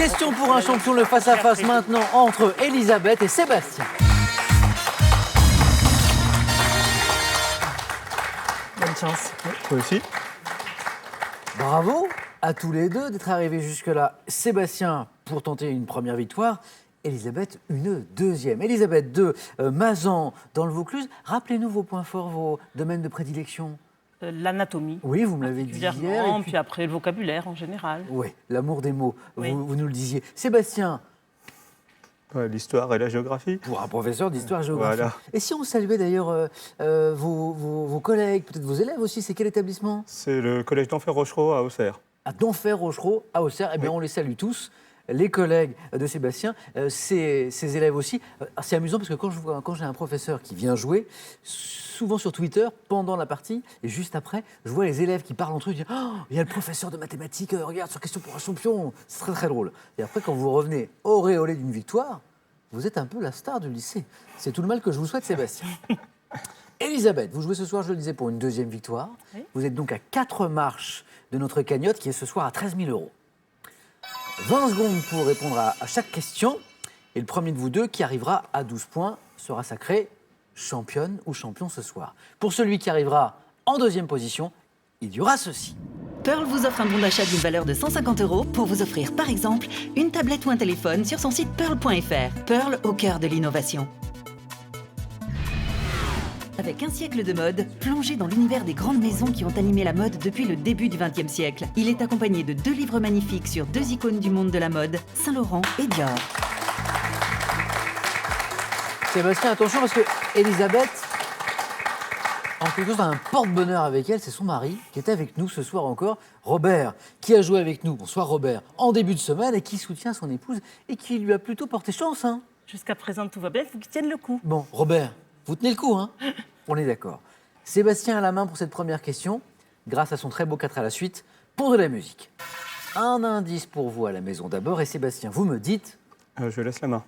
Question pour un champion, le face-à-face maintenant entre Elisabeth et Sébastien. Bonne chance. Toi aussi. Bravo à tous les deux d'être arrivés jusque-là. Sébastien pour tenter une première victoire, Elisabeth une deuxième. Elisabeth de Mazan dans le Vaucluse. Rappelez-nous vos points forts, vos domaines de prédilection. L'anatomie. Oui, vous me l'avez dit hier. Et puis après, le vocabulaire en général. Oui, l'amour des mots, Oui. vous nous le disiez. Sébastien, L'histoire et la géographie. pour un professeur d'histoire-géographie. Voilà. Et si on saluait d'ailleurs vos collègues, peut-être vos élèves aussi, c'est quel établissement? C'est le collège d'Enfer-Rochereau à Auxerre. À Denfert-Rochereau, à Auxerre. Eh bien, Oui. on les salue tous. Les collègues de Sébastien, ses élèves aussi. C'est amusant parce que quand j'ai un professeur qui vient jouer, souvent sur Twitter, pendant la partie, et juste après, je vois les élèves qui parlent entre eux, ils disent « Oh, il y a le professeur de mathématiques, regarde, sur Question pour un champion !» C'est très très drôle. Et après, quand vous revenez auréolé d'une victoire, vous êtes un peu la star du lycée. C'est tout le mal que je vous souhaite, Sébastien. Elisabeth, vous jouez ce soir, je le disais, pour une deuxième victoire. Oui. Vous êtes donc à 4 marches de notre cagnotte qui est ce soir à 13 000 €. 20 secondes pour répondre à chaque question. Et le premier de vous deux qui arrivera à 12 points sera sacré championne ou champion ce soir. Pour celui qui arrivera en deuxième position, il y aura ceci. Pearl vous offre un bon d'achat d'une valeur de 150 € pour vous offrir, par exemple, une tablette ou un téléphone sur son site pearl.fr. Pearl au cœur de l'innovation. Avec un siècle de mode, plongé dans l'univers des grandes maisons qui ont animé la mode depuis le début du XXe siècle. Il est accompagné de 2 livres magnifiques sur 2 icônes du monde de la mode, Saint-Laurent et Dior. Sébastien, attention parce que Elisabeth, en quelque chose, a un porte-bonheur avec elle, c'est son mari qui est avec nous ce soir encore, Robert, qui a joué avec nous, bonsoir Robert, en début de semaine et qui soutient son épouse et qui lui a plutôt porté chance. Hein. Jusqu'à présent, tout va bien, il faut qu'ils tiennent le coup. Bon, Robert, vous tenez le coup, hein? On est d'accord. Sébastien a la main pour cette première question, grâce à son très beau 4 à la suite, pour de la musique. Un indice pour vous à la maison d'abord, et Sébastien, vous me dites, Je laisse la main.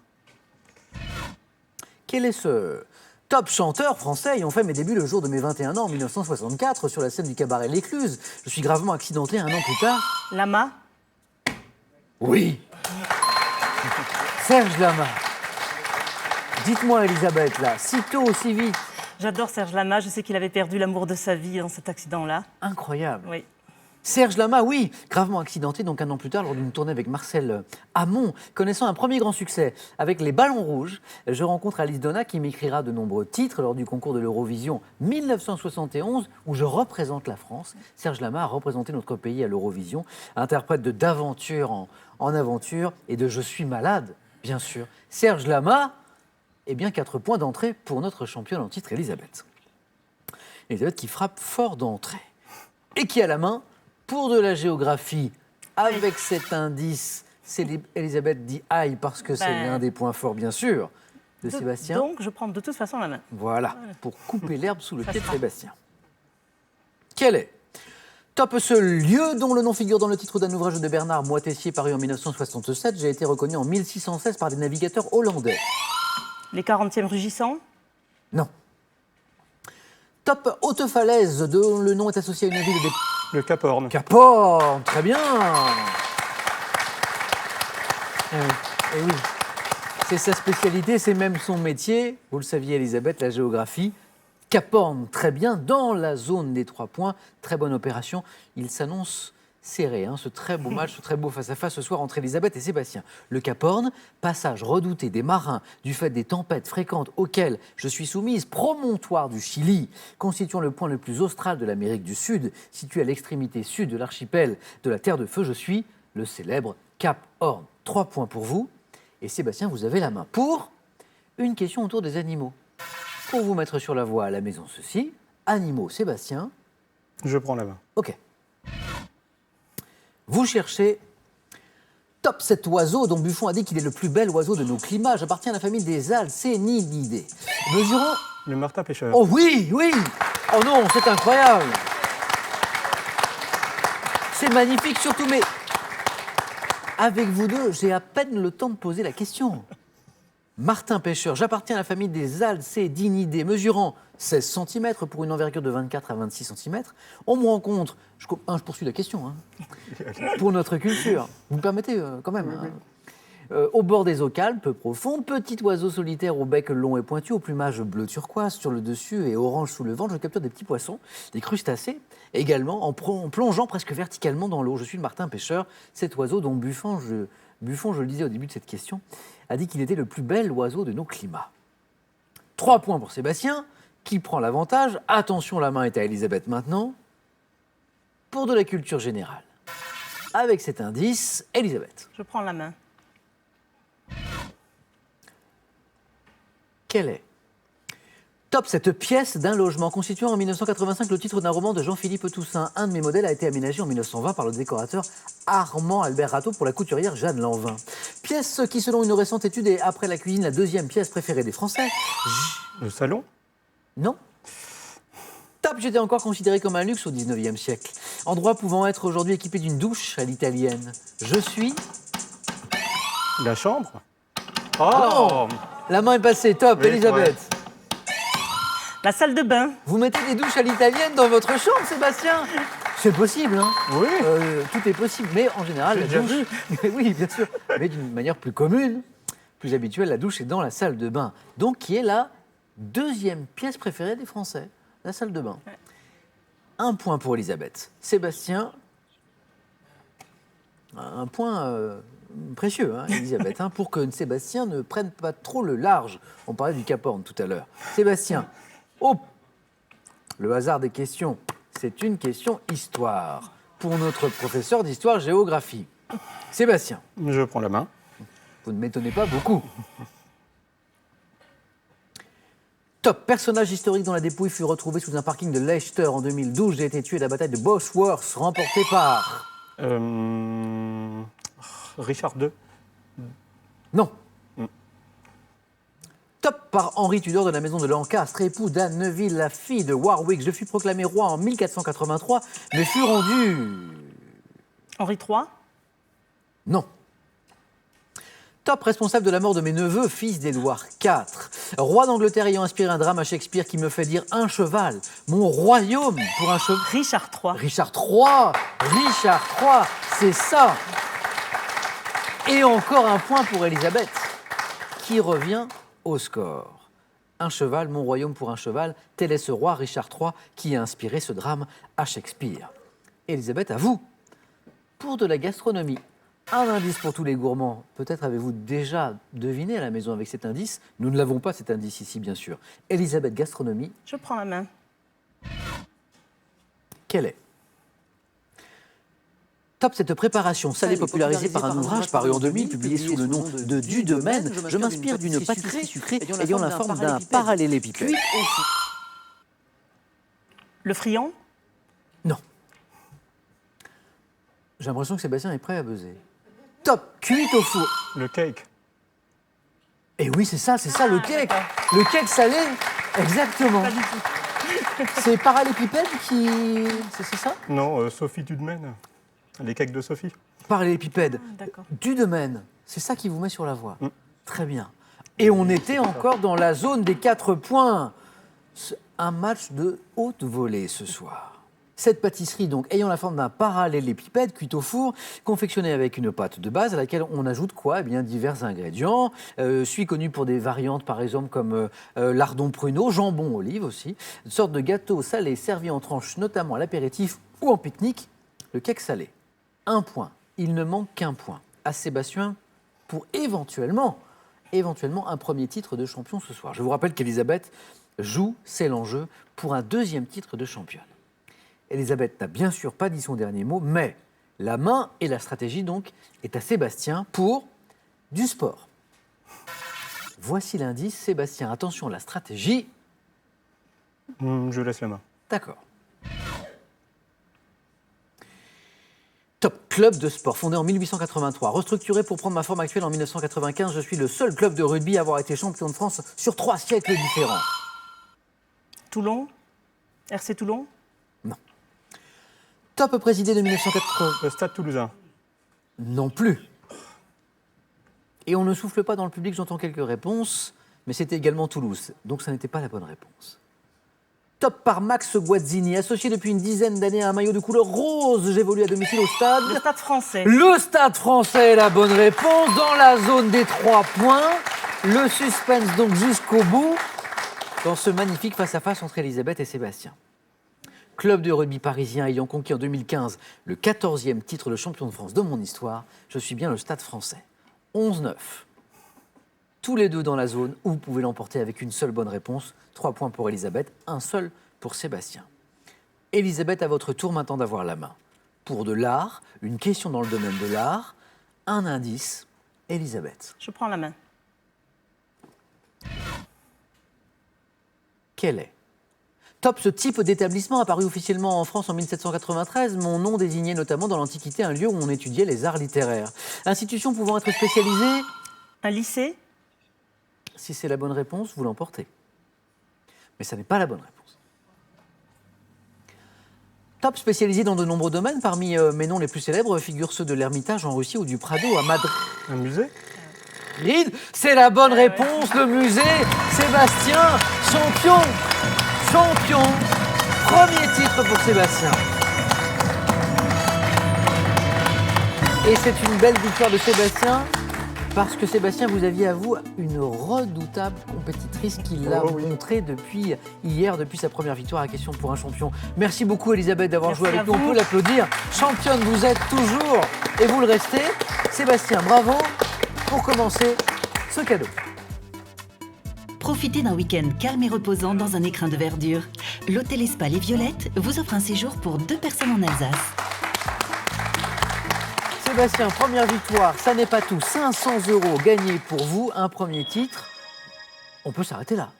quel est ce top chanteur français ayant fait mes débuts le jour de mes 21 ans en 1964 sur la scène du cabaret L'Écluse? Je suis gravement accidenté un an plus tard. Lama, Oui. Serge Lama. Dites-moi, Elisabeth, là, si tôt, aussi vite. j'adore Serge Lama. Je sais qu'il avait perdu l'amour de sa vie dans cet accident-là. Incroyable. Oui. Serge Lama, oui, gravement accidenté, donc un an plus tard, lors d'une tournée avec Marcel Amont. Connaissant un premier grand succès avec les Ballons Rouges, je rencontre Alice Donna qui m'écrira de nombreux titres lors du concours de l'Eurovision 1971, où je représente la France. Serge Lama a représenté notre pays à l'Eurovision, interprète de D'aventure en aventure et de Je suis malade, bien sûr. Serge Lama, eh bien 4 points d'entrée pour notre championne en titre, Elisabeth. Elisabeth qui frappe fort d'entrée et qui a la main pour de la géographie avec cet indice. Elisabeth dit aïe parce que c'est l'un des points forts, bien sûr, de Sébastien. Donc, je prends de toute façon la main. Voilà, pour couper l'herbe sous le Ça pied de sera. Sébastien. Quel est top ce lieu dont le nom figure dans le titre d'un ouvrage de Bernard Moitessier paru en 1967. J'ai été reconnu en 1616 par des navigateurs hollandais. Les 40e rugissants, Non. Top haute falaise dont le nom est associé à une ville de Le Cap Horn. Caporne, très bien. Eh oui, c'est sa spécialité, c'est même son métier. Vous le saviez, Elisabeth, la géographie. Caporne, très bien, dans la zone des 3 points. Très bonne opération. Il s'annonce serré, hein, ce très beau match, ce très beau face-à-face ce soir entre Elisabeth et Sébastien. Le Cap Horn, passage redouté des marins du fait des tempêtes fréquentes auxquelles je suis soumise, promontoire du Chili, constituant le point le plus austral de l'Amérique du Sud, situé à l'extrémité sud de l'archipel de la Terre de Feu, je suis le célèbre Cap Horn. 3 points pour vous. Et Sébastien, vous avez la main pour une question autour des animaux. Pour vous mettre sur la voie à la maison, ceci, animaux, Sébastien. Je prends la main. Ok. Vous cherchez top cet oiseau dont Buffon a dit qu'il est le plus bel oiseau de nos climats. J'appartiens à la famille des Alcénididés. Mesurant... Le martin pêcheur. Oh oui, oui. Oh non, c'est incroyable. C'est magnifique, surtout, mais avec vous deux, j'ai à peine le temps de poser la question. Martin Pêcheur, j'appartiens à la famille des Alcédinidae, mesurant 16 cm pour une envergure de 24 à 26 cm. On me rencontre, je poursuis la question, hein, pour notre culture. Vous me permettez quand même hein. Au bord des eaux calmes, peu profondes, petit oiseau solitaire au bec long et pointu, au plumage bleu turquoise sur le dessus et orange sous le ventre. Je capture des petits poissons, des crustacés, également en plongeant presque verticalement dans l'eau. Je suis le Martin Pêcheur, cet oiseau dont Buffon, je le disais au début de cette question, a dit qu'il était le plus bel oiseau de nos climats. 3 points pour Sébastien, qui prend l'avantage. Attention, la main est à Elisabeth maintenant. Pour de la culture générale. Avec cet indice, Elisabeth. Je prends la main. Quelle est top cette pièce d'un logement constituant en 1985 le titre d'un roman de Jean-Philippe Toussaint. Un de mes modèles a été aménagé en 1920 par le décorateur Armand Albert Rateau pour la couturière Jeanne Lanvin. Pièce qui, selon une récente étude, est après la cuisine la 2e pièce préférée des Français. Le salon? Non. Top, j'étais encore considéré comme un luxe au 19e siècle. Endroit pouvant être aujourd'hui équipé d'une douche à l'italienne. Je suis... La chambre? Oh, la main est passée, top, Oui, Elisabeth. La salle de bain. Vous mettez des douches à l'italienne dans votre chambre, Sébastien? C'est possible, hein? Oui. Tout est possible, mais en général, la J'ai douche... oui, bien sûr, mais d'une manière plus commune, plus habituelle, la douche est dans la salle de bain. Donc, qui est la 2e pièce préférée des Français, la salle de bain. 1 point pour Elisabeth. Sébastien, un point précieux, hein, Elisabeth, hein, pour que Sébastien ne prenne pas trop le large. On parlait du Cap Horn tout à l'heure. Sébastien, oh, le hasard des questions, c'est une question histoire pour notre professeur d'histoire-géographie. Sébastien. Je prends la main. Vous ne m'étonnez pas beaucoup. Top, personnage historique dont la dépouille fut retrouvée sous un parking de Leicester en 2012. J'ai été tué à la bataille de Bosworth, remportée par... Richard II. Non. Top, par Henri Tudor de la maison de Lancastre, époux d'Anne Neville, la fille de Warwick. Je fus proclamé roi en 1483, mais fut rendu... Henri III. Non. Top, responsable de la mort de mes neveux, fils d'Édouard IV. Roi d'Angleterre ayant inspiré un drame à Shakespeare qui me fait dire un cheval, mon royaume pour un cheval. Richard III. Richard III, Richard III, c'est ça. Et encore un point pour Elisabeth, qui revient au score. Un cheval, mon royaume pour un cheval, tel est ce roi Richard III qui a inspiré ce drame à Shakespeare. Elisabeth, à vous, pour de la gastronomie. Un indice pour tous les gourmands. Peut-être avez-vous déjà deviné à la maison avec cet indice. Nous ne l'avons pas, cet indice ici, bien sûr. Elisabeth, gastronomie. Je prends la main. Quelle est top, cette préparation salée popularisée par un ouvrage paru en 2000, publié sous le nom de Du Domaine. Je m'inspire d'une pâtisserie sucrée ayant la forme d'un parallélépipède. Le friand. Non. J'ai l'impression que Sébastien est prêt à buzzer. Top, cuite au four. Le cake. Et oui, c'est ça, le cake. Le cake salé, exactement. Pas du tout. C'est parallélépipède qui... C'est ça? Non, Sophie Dudemaine. Les cakes de Sophie. Parallélépipède. D'accord. Du Domaine. C'est ça qui vous met sur la voie. Très bien. Et on était encore dans la zone des 4 points. Un match de haute volée ce soir. Cette pâtisserie, donc, ayant la forme d'un parallélépipède cuite au four, confectionnée avec une pâte de base à laquelle on ajoute quoi? Eh bien, divers ingrédients. Suis connu pour des variantes, par exemple, comme lardon pruneau, jambon olive aussi. Une sorte de gâteau salé servi en tranches, notamment à l'apéritif ou en pique-nique. Le cake salé. 1 point. Il ne manque qu'un point à Sébastien pour éventuellement un premier titre de champion ce soir. Je vous rappelle qu'Elisabeth joue, c'est l'enjeu, pour un 2e titre de championne. Elisabeth n'a bien sûr pas dit son dernier mot, mais la main et la stratégie, donc, est à Sébastien pour du sport. Voici l'indice, Sébastien. Attention, la stratégie. Je laisse la main. D'accord. Top, club de sport, fondé en 1883, restructuré pour prendre ma forme actuelle en 1995. Je suis le seul club de rugby à avoir été champion de France sur 3 siècles différents. Toulon. RC Toulon. Top, présidé de 1980. Le Stade Toulousain. Non plus. Et on ne souffle pas dans le public, j'entends quelques réponses, mais c'était également Toulouse, donc ça n'était pas la bonne réponse. Top par Max Guazzini, associé depuis une dizaine d'années à un maillot de couleur rose. J'évolue à domicile au stade. Le Stade Français. Le Stade Français est la bonne réponse dans la zone des 3 points. Le suspense donc jusqu'au bout dans ce magnifique face-à-face entre Elisabeth et Sébastien. Club de rugby parisien ayant conquis en 2015 le 14e titre de champion de France de mon histoire, je suis bien le Stade Français. 11-9. Tous les deux dans la zone où vous pouvez l'emporter avec une seule bonne réponse. 3 points pour Elisabeth, un seul pour Sébastien. Elisabeth, à votre tour maintenant d'avoir la main. Pour de l'art, une question dans le domaine de l'art, un indice. Elisabeth, Je prends la main. quel est Top, ce type d'établissement apparu officiellement en France en 1793, mon nom désignait notamment dans l'Antiquité un lieu où on étudiait les arts littéraires. Institution pouvant être spécialisée. Un lycée? Si c'est la bonne réponse, vous l'emportez. Mais ça n'est pas la bonne réponse. Top, spécialisé dans de nombreux domaines. Parmi mes noms les plus célèbres figurent ceux de l'Ermitage en Russie ou du Prado à Madrid. Un musée? C'est la bonne réponse, le musée. Sébastien, champion. Champion. Premier titre pour Sébastien. Et c'est une belle victoire de Sébastien. Parce que Sébastien, vous aviez à vous une redoutable compétitrice qui l'a montré depuis hier, depuis sa première victoire à Question pour un champion. Merci beaucoup Elisabeth d'avoir joué avec nous, on peut l'applaudir. Championne, vous êtes toujours et vous le restez. Sébastien, bravo pour commencer ce cadeau. Profitez d'un week-end calme et reposant dans un écrin de verdure. L'hôtel et spa Les Violettes vous offre un séjour pour 2 personnes en Alsace. Sébastien, première victoire, ça n'est pas tout. 500 € gagnés pour vous, un premier titre. On peut s'arrêter là.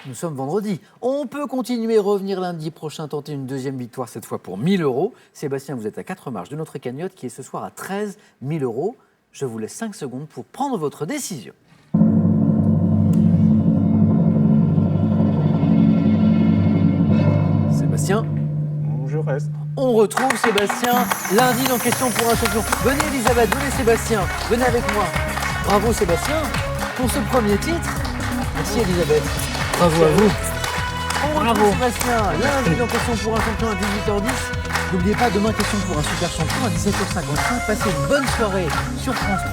Nous sommes vendredi. On peut continuer, revenir lundi prochain, tenter une deuxième victoire, cette fois pour 1 000 €. Sébastien, vous êtes à 4 marches de notre cagnotte qui est ce soir à 13 000 €. Je vous laisse 5 secondes pour prendre votre décision. Sébastien, Je reste. on retrouve Sébastien lundi dans Question pour un champion. Venez Elisabeth, venez Sébastien, venez avec moi. Bravo Sébastien pour ce premier titre. Merci Elisabeth. Bravo à vous. On retrouve Sébastien lundi dans Question pour un champion à 18h10. N'oubliez pas, demain, Question pour un super champion à 17h55. Passez une bonne soirée sur France 3.